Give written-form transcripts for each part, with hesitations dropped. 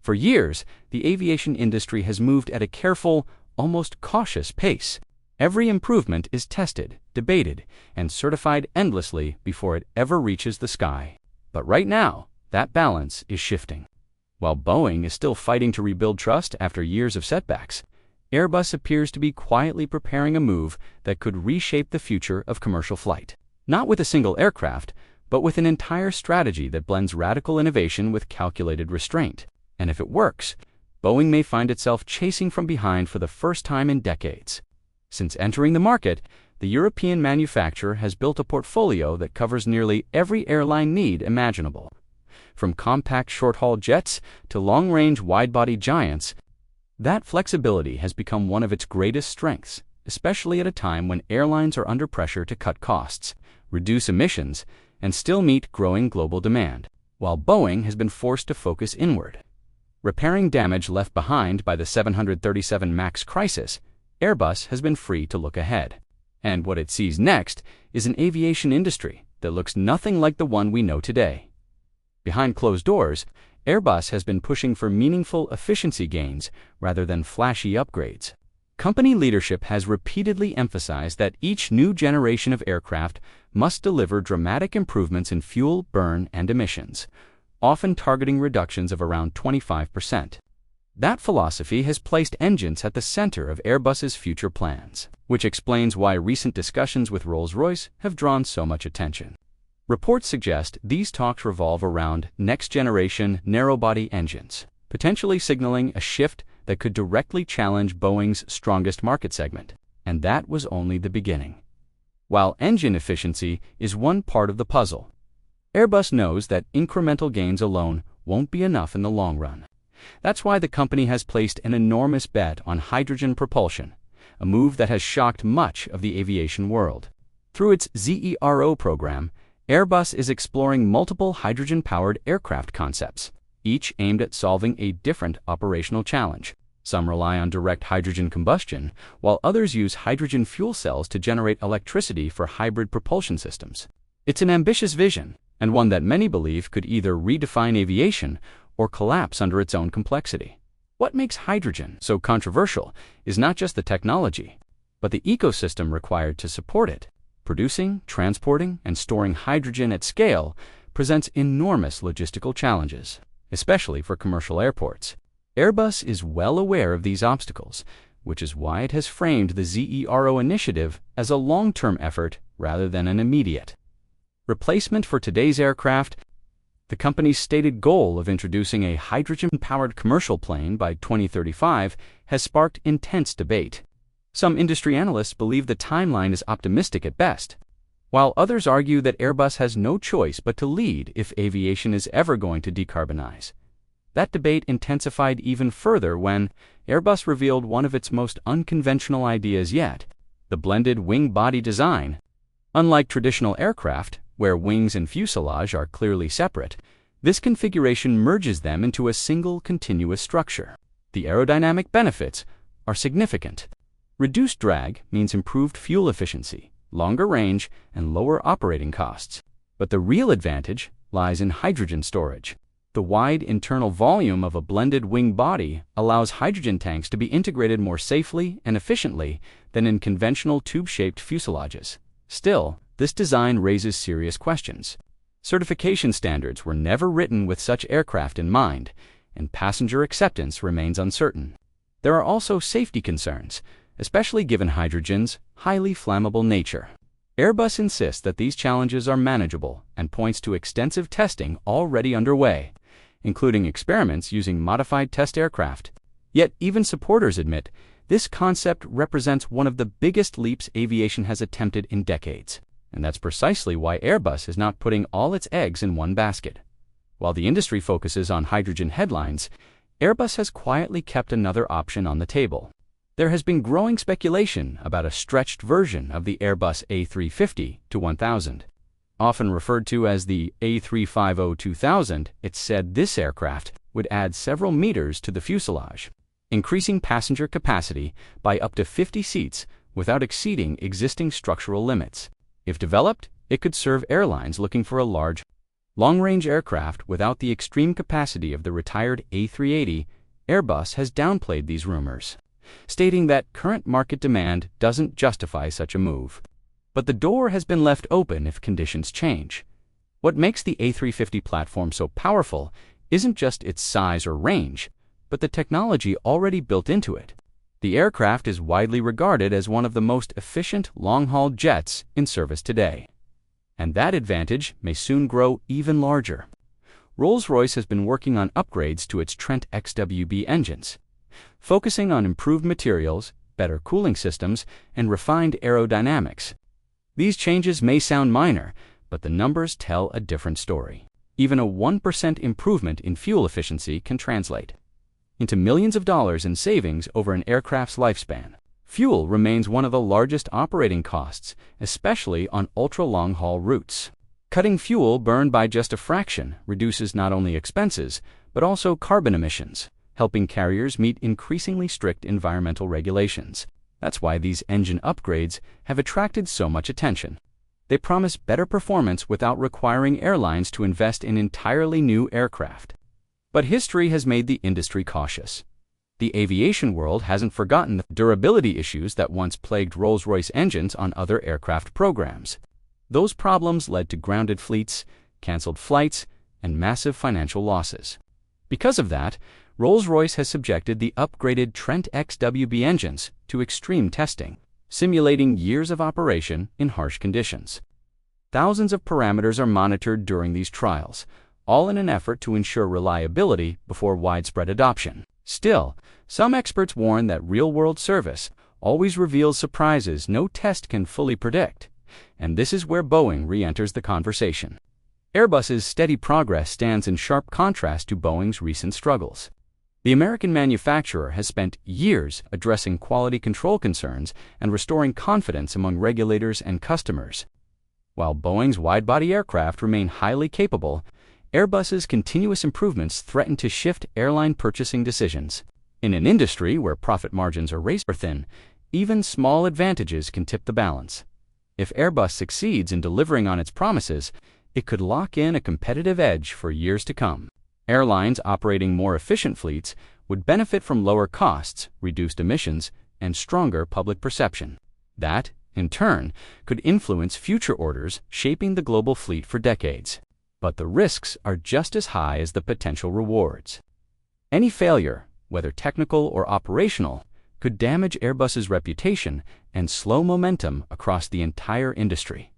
For years, the aviation industry has moved at a careful, almost cautious pace. Every improvement is tested, debated, and certified endlessly before it ever reaches the sky. But right now, that balance is shifting. While Boeing is still fighting to rebuild trust after years of setbacks, Airbus appears to be quietly preparing a move that could reshape the future of commercial flight. Not with a single aircraft, but with an entire strategy that blends radical innovation with calculated restraint. And if it works, Boeing may find itself chasing from behind for the first time in decades. Since entering the market, the European manufacturer has built a portfolio that covers nearly every airline need imaginable. From compact short-haul jets to long-range wide-body giants, that flexibility has become one of its greatest strengths, especially at a time when airlines are under pressure to cut costs, reduce emissions, and still meet growing global demand, while Boeing has been forced to focus inward. Repairing damage left behind by the 737 MAX crisis, Airbus has been free to look ahead. And what it sees next is an aviation industry that looks nothing like the one we know today. Behind closed doors, Airbus has been pushing for meaningful efficiency gains rather than flashy upgrades. Company leadership has repeatedly emphasized that each new generation of aircraft must deliver dramatic improvements in fuel burn and emissions, often targeting reductions of around 25%. That philosophy has placed engines at the center of Airbus's future plans, which explains why recent discussions with Rolls-Royce have drawn so much attention. Reports suggest these talks revolve around next-generation narrow-body engines, potentially signaling a shift that could directly challenge Boeing's strongest market segment. And that was only the beginning. While engine efficiency is one part of the puzzle, Airbus knows that incremental gains alone won't be enough in the long run. That's why the company has placed an enormous bet on hydrogen propulsion, a move that has shocked much of the aviation world. Through its ZERO program, Airbus is exploring multiple hydrogen-powered aircraft concepts, each aimed at solving a different operational challenge. Some rely on direct hydrogen combustion, while others use hydrogen fuel cells to generate electricity for hybrid propulsion systems. It's an ambitious vision, and one that many believe could either redefine aviation or collapse under its own complexity. What makes hydrogen so controversial is not just the technology, but the ecosystem required to support it. Producing, transporting, and storing hydrogen at scale presents enormous logistical challenges, especially for commercial airports. Airbus is well aware of these obstacles, which is why it has framed the ZERO initiative as a long-term effort rather than an immediate replacement for today's aircraft. The company's stated goal of introducing a hydrogen-powered commercial plane by 2035 has sparked intense debate. Some industry analysts believe the timeline is optimistic at best, while others argue that Airbus has no choice but to lead if aviation is ever going to decarbonize. That debate intensified even further when Airbus revealed one of its most unconventional ideas yet, the blended wing-body design. Unlike traditional aircraft, where wings and fuselage are clearly separate, this configuration merges them into a single continuous structure. The aerodynamic benefits are significant. Reduced drag means improved fuel efficiency, longer range, and lower operating costs. But the real advantage lies in hydrogen storage. The wide internal volume of a blended wing body allows hydrogen tanks to be integrated more safely and efficiently than in conventional tube-shaped fuselages. Still, this design raises serious questions. Certification standards were never written with such aircraft in mind, and passenger acceptance remains uncertain. There are also safety concerns, especially given hydrogen's highly flammable nature. Airbus insists that these challenges are manageable and points to extensive testing already underway, including experiments using modified test aircraft. Yet even supporters admit this concept represents one of the biggest leaps aviation has attempted in decades. And that's precisely why Airbus is not putting all its eggs in one basket. While the industry focuses on hydrogen headlines, Airbus has quietly kept another option on the table. There has been growing speculation about a stretched version of the Airbus A350-1000. Often referred to as the A350-2000, it's said this aircraft would add several meters to the fuselage, increasing passenger capacity by up to 50 seats without exceeding existing structural limits. If developed, it could serve airlines looking for a large, Long-range aircraft without the extreme capacity of the retired A380, Airbus has downplayed these rumors, stating that current market demand doesn't justify such a move. But the door has been left open if conditions change. What makes the A350 platform so powerful isn't just its size or range, but the technology already built into it. The aircraft is widely regarded as one of the most efficient long-haul jets in service today. And that advantage may soon grow even larger. Rolls-Royce has been working on upgrades to its Trent XWB engines, focusing on improved materials, better cooling systems, and refined aerodynamics. These changes may sound minor, but the numbers tell a different story. Even a 1% improvement in fuel efficiency can translate into millions of dollars in savings over an aircraft's lifespan. Fuel remains one of the largest operating costs, especially on ultra-long-haul routes. Cutting fuel burn by just a fraction reduces not only expenses, but also carbon emissions, helping carriers meet increasingly strict environmental regulations. That's why these engine upgrades have attracted so much attention. They promise better performance without requiring airlines to invest in entirely new aircraft. But history has made the industry cautious. The aviation world hasn't forgotten the durability issues that once plagued Rolls-Royce engines on other aircraft programs. Those problems led to grounded fleets, canceled flights, and massive financial losses. Because of that, Rolls-Royce has subjected the upgraded Trent XWB engines to extreme testing, simulating years of operation in harsh conditions. Thousands of parameters are monitored during these trials, all in an effort to ensure reliability before widespread adoption. Still, some experts warn that real-world service always reveals surprises no test can fully predict, and this is where Boeing re-enters the conversation. Airbus's steady progress stands in sharp contrast to Boeing's recent struggles. The American manufacturer has spent years addressing quality control concerns and restoring confidence among regulators and customers. While Boeing's wide-body aircraft remain highly capable, Airbus's continuous improvements threaten to shift airline purchasing decisions. In an industry where profit margins are razor-thin, even small advantages can tip the balance. If Airbus succeeds in delivering on its promises, it could lock in a competitive edge for years to come. Airlines operating more efficient fleets would benefit from lower costs, reduced emissions, and stronger public perception. That, in turn, could influence future orders, shaping the global fleet for decades. But the risks are just as high as the potential rewards. Any failure, whether technical or operational, could damage Airbus's reputation and slow momentum across the entire industry.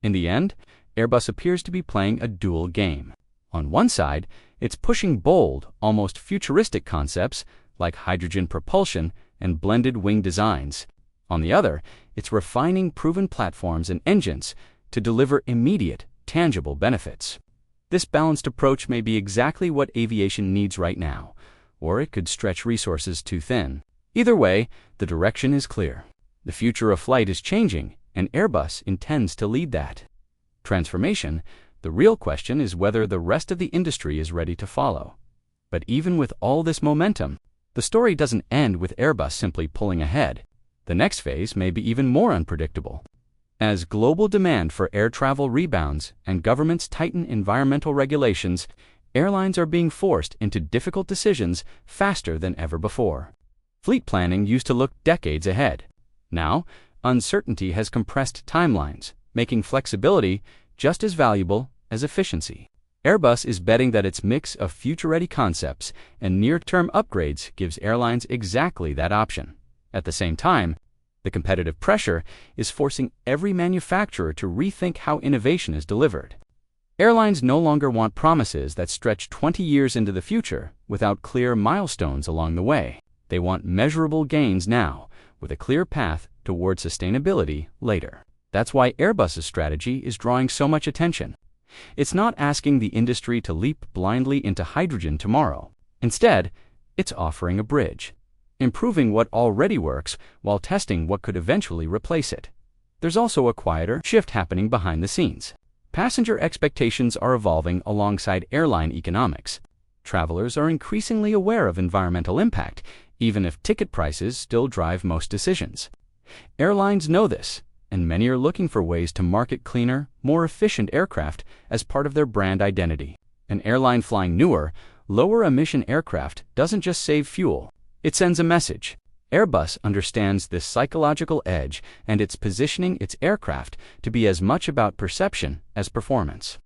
In the end, Airbus appears to be playing a dual game. On one side, it's pushing bold, almost futuristic concepts like hydrogen propulsion and blended wing designs. On the other, it's refining proven platforms and engines to deliver immediate, tangible benefits. This balanced approach may be exactly what aviation needs right now, or it could stretch resources too thin. Either way, the direction is clear. The future of flight is changing, and Airbus intends to lead that transformation. The real question is whether the rest of the industry is ready to follow. But even with all this momentum, the story doesn't end with Airbus simply pulling ahead. The next phase may be even more unpredictable. As global demand for air travel rebounds and governments tighten environmental regulations, airlines are being forced into difficult decisions faster than ever before. Fleet planning used to look decades ahead. Now, uncertainty has compressed timelines, making flexibility just as valuable as efficiency. Airbus is betting that its mix of future-ready concepts and near-term upgrades gives airlines exactly that option. At the same time, the competitive pressure is forcing every manufacturer to rethink how innovation is delivered. Airlines no longer want promises that stretch 20 years into the future without clear milestones along the way. They want measurable gains now, with a clear path toward sustainability later. That's why Airbus's strategy is drawing so much attention. It's not asking the industry to leap blindly into hydrogen tomorrow. Instead, it's offering a bridge, improving what already works while testing what could eventually replace it. There's also a quieter shift happening behind the scenes. Passenger expectations are evolving alongside airline economics. Travelers are increasingly aware of environmental impact, even if ticket prices still drive most decisions. Airlines know this, and many are looking for ways to market cleaner, more efficient aircraft as part of their brand identity. An airline flying newer, lower-emission aircraft doesn't just save fuel, it sends a message. Airbus understands this psychological edge, and it's positioning its aircraft to be as much about perception as performance.